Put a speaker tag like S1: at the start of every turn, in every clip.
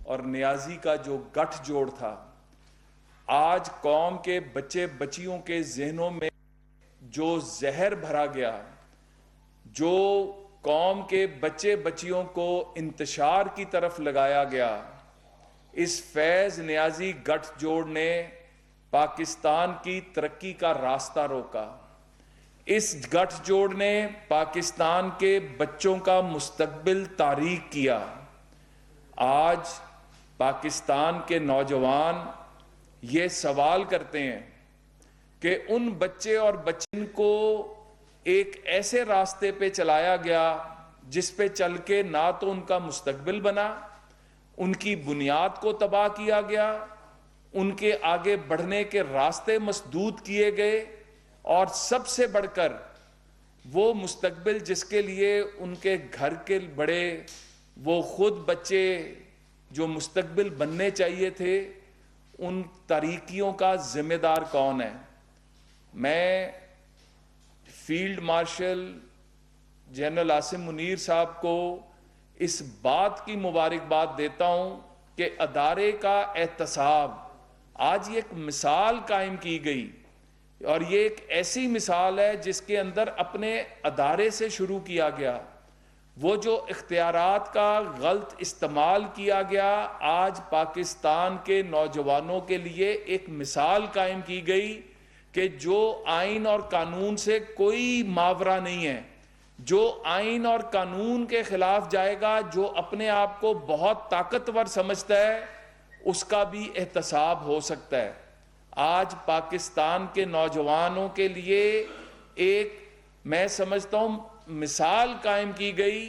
S1: اور نیازی کا جو گٹھ جوڑ تھا، آج قوم کے بچے بچیوں کے ذہنوں میں جو زہر بھرا گیا، جو قوم کے بچے بچیوں کو انتشار کی طرف لگایا گیا، اس فیض نیازی گٹھ جوڑ نے پاکستان کی ترقی کا راستہ روکا۔ اس گٹھ جوڑ نے پاکستان کے بچوں کا مستقبل تاریک کیا۔ آج پاکستان کے نوجوان یہ سوال کرتے ہیں کہ ان بچے اور بچیوں کو ایک ایسے راستے پہ چلایا گیا جس پہ چل کے نہ تو ان کا مستقبل بنا، ان کی بنیاد کو تباہ کیا گیا، ان کے آگے بڑھنے کے راستے مسدود کیے گئے، اور سب سے بڑھ کر وہ مستقبل جس کے لیے ان کے گھر کے بڑے، وہ خود بچے جو مستقبل بننے چاہیے تھے، ان تاریکیوں کا ذمہ دار کون ہے؟ میں field marshal general Asim Munir صاحب کو اس بات کی مبارکباد دیتا ہوں کہ ادارے کا احتساب، آج یہ ایک مثال قائم کی گئی، اور یہ ایک ایسی مثال ہے جس کے اندر اپنے ادارے سے شروع کیا گیا۔ وہ جو اختیارات کا غلط استعمال کیا گیا، آج پاکستان کے نوجوانوں کے لیے ایک مثال قائم کی گئی کہ جو آئین اور قانون سے کوئی ماورا نہیں ہے، جو آئین اور قانون کے خلاف جائے گا، جو اپنے آپ کو بہت طاقتور سمجھتا ہے، اس کا بھی احتساب ہو سکتا ہے۔ آج پاکستان کے نوجوانوں کے لیے ایک، میں سمجھتا ہوں، مثال قائم کی گئی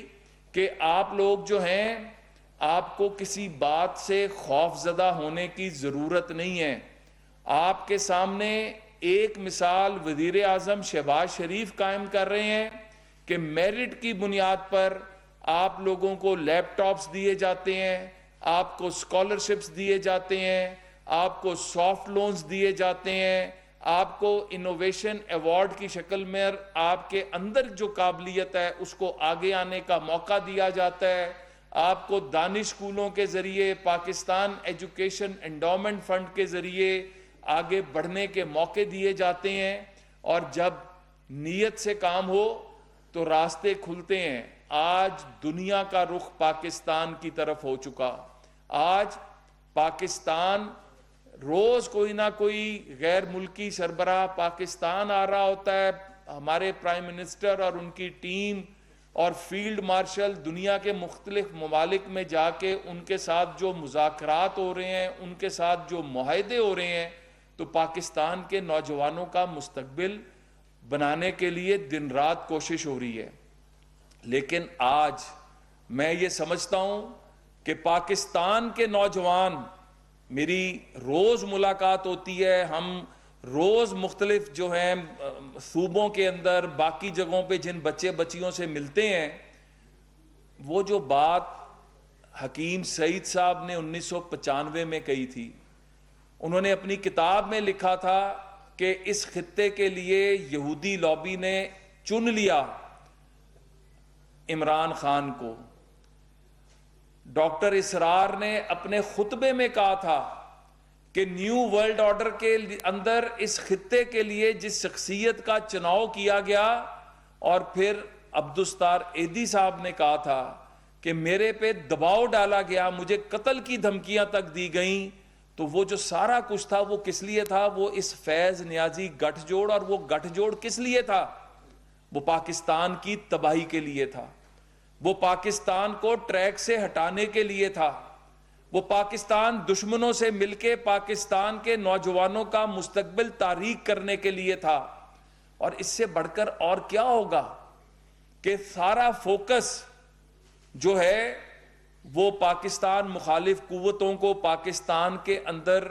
S1: کہ آپ لوگ جو ہیں، آپ کو کسی بات سے خوف زدہ ہونے کی ضرورت نہیں ہے۔ آپ کے سامنے ایک مثال وزیر اعظم شہباز شریف قائم کر رہے ہیں کہ میرٹ کی بنیاد پر آپ لوگوں کو لیپ ٹاپس دیے جاتے ہیں، آپ کو اسکالرشپس دیے جاتے ہیں، آپ کو سافٹ لونز دیے جاتے ہیں، آپ کو انوویشن ایوارڈ کی شکل میں آپ کے اندر جو قابلیت ہے اس کو آگے آنے کا موقع دیا جاتا ہے، آپ کو دانش اسکولوں کے ذریعے، پاکستان ایجوکیشن انڈومنٹ فنڈ کے ذریعے آگے بڑھنے کے موقع دیے جاتے ہیں، اور جب نیت سے کام ہو تو راستے کھلتے ہیں۔ آج دنیا کا رخ پاکستان کی طرف ہو چکا۔ آج پاکستان، روز کوئی نہ کوئی غیر ملکی سربراہ پاکستان آ رہا ہوتا ہے، ہمارے پرائم منسٹر اور ان کی ٹیم اور فیلڈ مارشل دنیا کے مختلف ممالک میں جا کے ان کے ساتھ جو مذاکرات ہو رہے ہیں، ان کے ساتھ جو معاہدے ہو رہے ہیں، تو پاکستان کے نوجوانوں کا مستقبل بنانے کے لیے دن رات کوشش ہو رہی ہے۔ لیکن آج میں یہ سمجھتا ہوں کہ پاکستان کے نوجوان، میری روز ملاقات ہوتی ہے، ہم روز مختلف جو ہیں صوبوں کے اندر، باقی جگہوں پہ جن بچے بچیوں سے ملتے ہیں، وہ جو بات حکیم سعید صاحب نے 1995 میں کہی تھی، انہوں نے اپنی کتاب میں لکھا تھا کہ اس خطے کے لیے یہودی لابی نے چن لیا عمران خان کو۔ ڈاکٹر اسرار نے اپنے خطبے میں کہا تھا کہ نیو ورلڈ آرڈر کے اندر اس خطے کے لیے جس شخصیت کا چناؤ کیا گیا، اور پھر عبدالستار ایدھی صاحب نے کہا تھا کہ میرے پہ دباؤ ڈالا گیا، مجھے قتل کی دھمکیاں تک دی گئیں، تو وہ جو سارا کچھ تھا وہ کس لیے تھا؟ وہ اس فیض نیازی گٹھ جوڑ، اور وہ گٹھ جوڑ کس لیے تھا؟ وہ پاکستان کی تباہی کے لیے تھا، وہ پاکستان کو ٹریک سے ہٹانے کے لیے تھا، وہ پاکستان دشمنوں سے مل کے پاکستان کے نوجوانوں کا مستقبل تاریک کرنے کے لیے تھا۔ اور اس سے بڑھ کر اور کیا ہوگا کہ سارا فوکس جو ہے وہ پاکستان مخالف قوتوں کو پاکستان کے اندر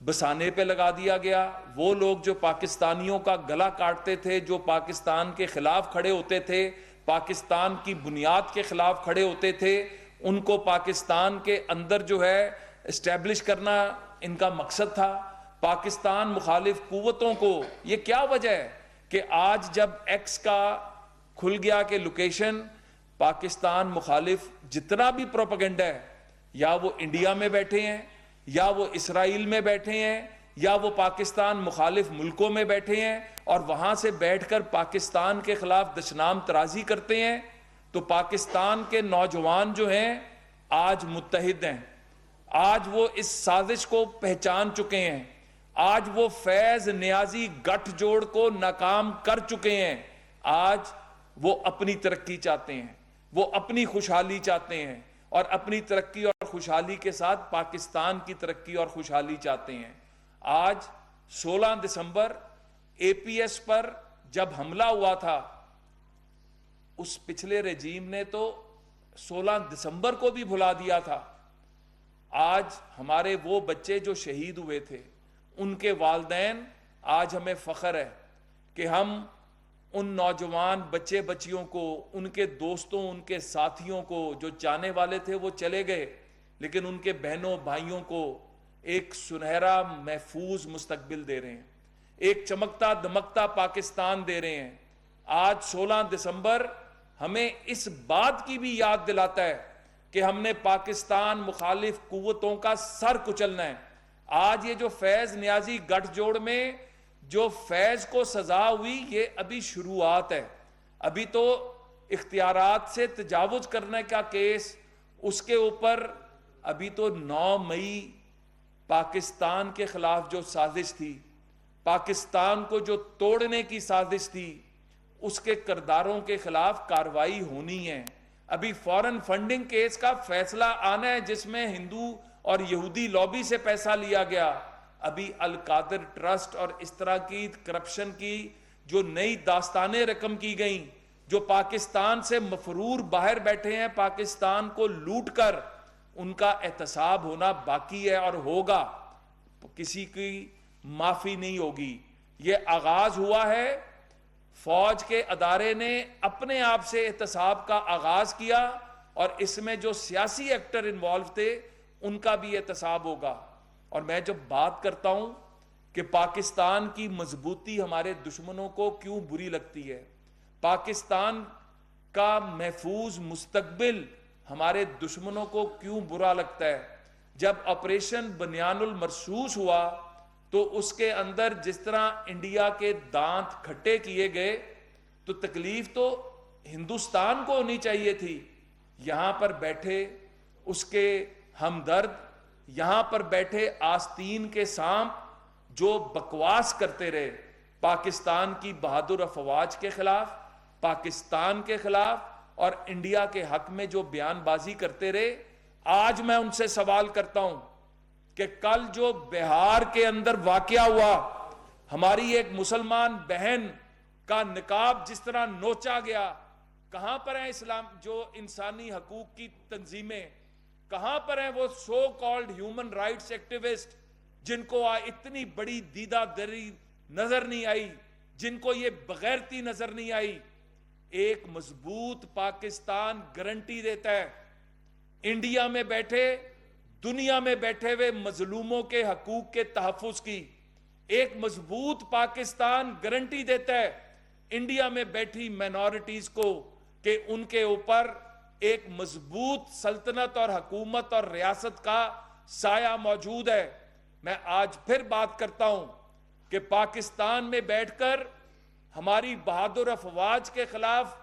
S1: بسانے پہ لگا دیا گیا۔ وہ لوگ جو پاکستانیوں کا گلا کاٹتے تھے، جو پاکستان کے خلاف کھڑے ہوتے تھے، پاکستان کی بنیاد کے خلاف کھڑے ہوتے تھے، ان کو پاکستان کے اندر جو ہے اسٹیبلش کرنا ان کا مقصد تھا۔ پاکستان مخالف قوتوں کو، یہ کیا وجہ ہے کہ آج جب ایکس کا کھل گیا کہ لوکیشن، پاکستان مخالف جتنا بھی پروپیگنڈا ہے یا وہ انڈیا میں بیٹھے ہیں، یا وہ اسرائیل میں بیٹھے ہیں، یا وہ پاکستان مخالف ملکوں میں بیٹھے ہیں اور وہاں سے بیٹھ کر پاکستان کے خلاف دشنام ترازی کرتے ہیں، تو پاکستان کے نوجوان جو ہیں آج متحد ہیں، آج وہ اس سازش کو پہچان چکے ہیں، آج وہ فیض نیازی گٹھ جوڑ کو ناکام کر چکے ہیں، آج وہ اپنی ترقی چاہتے ہیں، وہ اپنی خوشحالی چاہتے ہیں، اور اپنی ترقی اور خوشحالی کے ساتھ پاکستان کی ترقی اور خوشحالی چاہتے ہیں۔ آج 16 دسمبر اے پی ایس پر جب حملہ ہوا تھا، اس پچھلے رجیم نے تو 16 دسمبر کو بھی بھلا دیا تھا۔ آج ہمارے وہ بچے جو شہید ہوئے تھے، ان کے والدین، آج ہمیں فخر ہے کہ ہم ان نوجوان بچے بچیوں کو، ان کے دوستوں، ان کے ساتھیوں کو جو جانے والے تھے وہ چلے گئے، لیکن ان کے بہنوں بھائیوں کو ایک سنہرا محفوظ مستقبل دے رہے ہیں، ایک چمکتا دمکتا پاکستان دے رہے ہیں۔ آج 16 دسمبر ہمیں اس بات کی بھی یاد دلاتا ہے کہ ہم نے پاکستان مخالف قوتوں کا سر کچلنا ہے۔ آج یہ جو فیض نیازی گٹھ جوڑ میں جو فیض کو سزا ہوئی، یہ ابھی شروعات ہے، ابھی تو اختیارات سے تجاوز کرنے کا کیس، اس کے اوپر ابھی تو 9 مئی پاکستان کے خلاف جو سازش تھی، پاکستان کو جو توڑنے کی سازش تھی، اس کے کرداروں کے خلاف کارروائی ہونی ہے۔ ابھی فورن فنڈنگ کیس کا فیصلہ آنا ہے جس میں ہندو اور یہودی لابی سے پیسہ لیا گیا۔ ابھی القادر ٹرسٹ اور اس طرح کی کرپشن کی جو نئی داستانیں رقم کی گئیں، جو پاکستان سے مفرور باہر بیٹھے ہیں پاکستان کو لوٹ کر، ان کا احتساب ہونا باقی ہے اور ہوگا، کسی کی معافی نہیں ہوگی۔ یہ آغاز ہوا ہے، فوج کے ادارے نے اپنے آپ سے احتساب کا آغاز کیا، اور اس میں جو سیاسی ایکٹر انوالو تھے ان کا بھی احتساب ہوگا۔ اور میں جب بات کرتا ہوں کہ پاکستان کی مضبوطی ہمارے دشمنوں کو کیوں بری لگتی ہے، پاکستان کا محفوظ مستقبل ہمارے دشمنوں کو کیوں برا لگتا ہے، جب آپریشن بنیان المرصوص ہوا تو اس کے اندر جس طرح انڈیا کے دانت کھٹے کیے گئے، تو تکلیف تو ہندوستان کو ہونی چاہیے تھی۔ یہاں پر بیٹھے اس کے ہمدرد، یہاں پر بیٹھے آستین کے سانپ جو بکواس کرتے رہے پاکستان کی بہادر افواج کے خلاف، پاکستان کے خلاف اور انڈیا کے حق میں جو بیان بازی کرتے رہے، آج میں ان سے سوال کرتا ہوں کہ کل جو بہار کے اندر واقعہ ہوا، ہماری ایک مسلمان بہن کا نقاب جس طرح نوچا گیا، کہاں پر ہیں اسلام جو انسانی حقوق کی تنظیمیں، کہاں پر ہیں وہ so called human rights activist جن کو اتنی بڑی دیدہ دری نظر نہیں آئی، جن کو یہ بغیرتی نظر نہیں آئی؟ ایک مضبوط پاکستان گارنٹی دیتا ہے انڈیا میں بیٹھے، دنیا میں بیٹھے ہوئے مظلوموں کے حقوق کے تحفظ کی۔ ایک مضبوط پاکستان گارنٹی دیتا ہے انڈیا میں بیٹھی مائنورٹیز کو کہ ان کے اوپر ایک مضبوط سلطنت اور حکومت اور ریاست کا سایہ موجود ہے۔ میں آج پھر بات کرتا ہوں کہ پاکستان میں بیٹھ کر ہماری بہادر افواج کے خلاف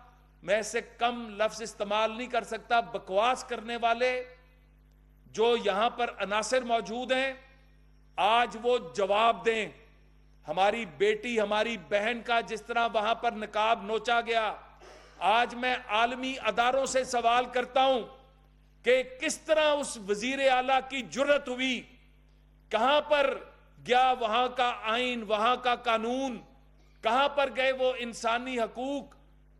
S1: میں سے کم لفظ استعمال نہیں کر سکتا، بکواس کرنے والے جو یہاں پر عناصر موجود ہیں، آج وہ جواب دیں۔ ہماری بیٹی، ہماری بہن کا جس طرح وہاں پر نقاب نوچا گیا، آج میں عالمی اداروں سے سوال کرتا ہوں کہ کس طرح اس وزیر اعلیٰ کی جرأت ہوئی، کہاں پر گیا وہاں کا آئین، وہاں کا قانون، کہاں پر گئے وہ انسانی حقوق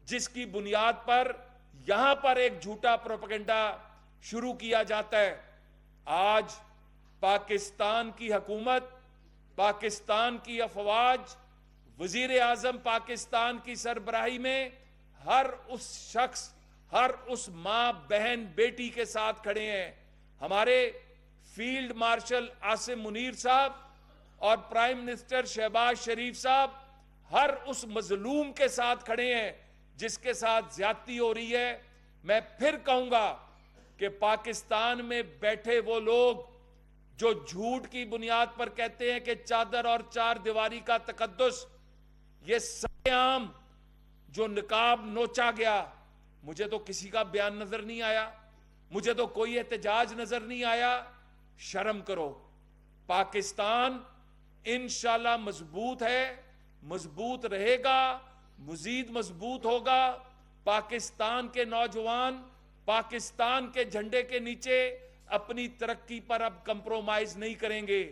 S1: جس کی بنیاد پر یہاں پر ایک جھوٹا پروپیگنڈا شروع کیا جاتا ہے۔ آج پاکستان کی حکومت، پاکستان کی افواج، وزیر اعظم پاکستان کی سربراہی میں ہر اس شخص، ہر اس ماں، بہن، بیٹی کے ساتھ کھڑے ہیں۔ ہمارے فیلڈ مارشل عاصم منیر صاحب اور پرائم منسٹر شہباز شریف صاحب ہر اس مظلوم کے ساتھ کھڑے ہیں جس کے ساتھ زیادتی ہو رہی ہے۔ میں پھر کہوں گا کہ پاکستان میں بیٹھے وہ لوگ جو جھوٹ کی بنیاد پر کہتے ہیں کہ چادر اور چار دیواری کا تقدس، یہ سارے عام جو نقاب نوچا گیا، مجھے تو کسی کا بیان نظر نہیں آیا، مجھے تو کوئی احتجاج نظر نہیں آیا. شرم کرو. پاکستان انشاءاللہ مضبوط ہے، مضبوط رہے گا، مزید مضبوط ہوگا. پاکستان کے نوجوان پاکستان کے جھنڈے کے نیچے اپنی ترقی پر اب کمپرومائز نہیں کریں گے.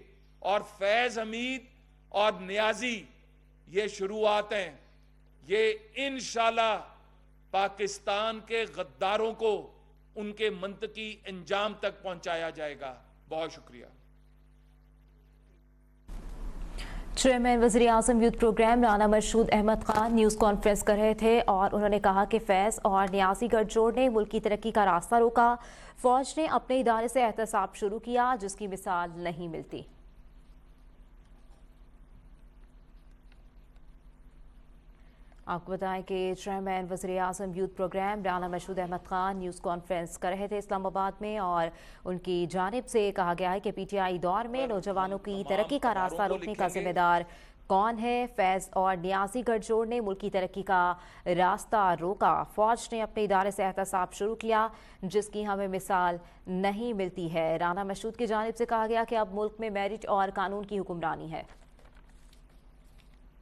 S1: اور فیض حمید اور نیازی یہ شروعات ہیں. یہ انشاءاللہ پاکستان کے غداروں کو ان کے منطقی انجام تک پہنچایا جائے گا. بہت شکریہ.
S2: چیئرمین وزیر اعظم youth programme Rana Mashhood Ahmed Khan news conference کر رہے تھے اور انہوں نے کہا کہ فیض اور نیازی گٹھ جوڑ نے ملک کی ترقی کا راستہ روکا. فوج نے اپنے ادارے سے احتساب شروع کیا جس کی مثال نہیں ملتی. آپ کو بتائیں کہ چیئرمین وزیر اعظم youth programme Rana Mashhood Ahmed Khan news conference کر رہے تھے اسلام آباد میں، اور ان کی جانب سے کہا گیا ہے کہ پی ٹی آئی دور میں نوجوانوں کی ترقی کا راستہ روکنے کا ذمہ دار کون ہے؟ فیض اور نیازی گٹھ جوڑ نے ملک کی ترقی کا راستہ روکا. فوج نے اپنے ادارے سے احتساب شروع کیا جس کی ہمیں مثال نہیں ملتی ہے. رانا مرشود کی جانب سے کہا گیا کہ اب ملک میں میرٹ اور قانون کی حکمرانی ہے.